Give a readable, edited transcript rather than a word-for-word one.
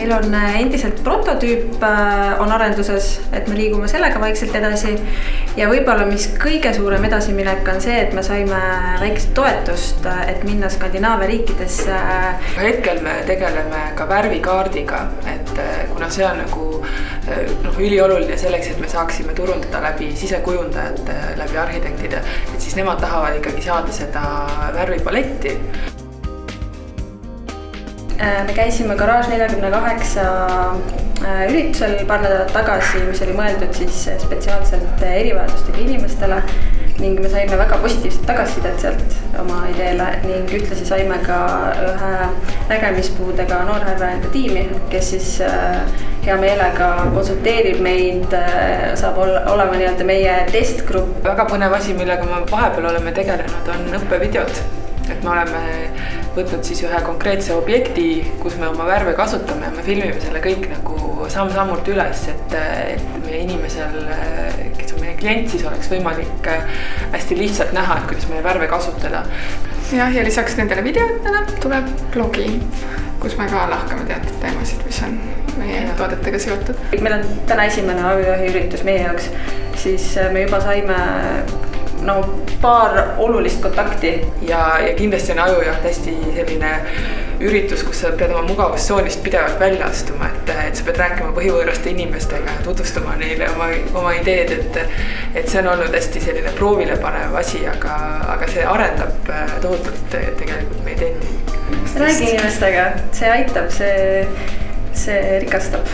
meil on endiselt prototüüp on arenduses, et me liigume sellega vaikselt edasi. Ja võibolla mis kõige suurem edasiminek on see, et me saime väikest toetust, et minna Skandinaavia riikidesse. Hetkel me tegeleme ka värvikaardiga, et kuna see on ülioluline selleks, et me saaksime turundada läbi sisekujundajate, läbi arhitektide, et siis nemad tahavad ikkagi saada seda värvipaletti. Me käisime Garage 48 üritusel paar nädalat tagasi, mis oli mõeldud siis spetsiaalselt erivajadustega inimestele ning me saime väga positiivset tagasisidet sealt oma ideele ning ühtlasi saime ka ühe nägemispuudega noorhärra enda tiimi, kes siis hea meelega konsulteerib meid, saab olema nii-öelda meie testgrupp. Väga põnev asi, millega me vahepeal oleme tegelenud, on õppevideod. Et me oleme võtnud siis ühe konkreetse objekti, kus me oma värve kasutame ja me filmime selle kõik nagu samm-sammult üles, et meie inimesel, kes on meie klient, siis oleks võimalik hästi lihtsalt näha, et kuidas meie värve kasutada. Ja lisaks nendele videotele tuleb blogi, kus me ka lahkame teatud teemasid, mis on meie toodetega seotud. Meil on täna esimene ajujahi üritus meie jaoks, siis me juba saime paar olulist kontakti. Ja kindlasti on ajujaht hästi selline üritus, kus sa pead oma mugavustsoonist pidevalt välja astuma, et sa pead rääkima põhivõõraste inimestega ja tutvustama neile oma ideed, et see on olnud hästi selline proovile panev asi, aga see arendab tohutult tegelikult meid endi. Räägi inimestega, see aitab, see rikastab.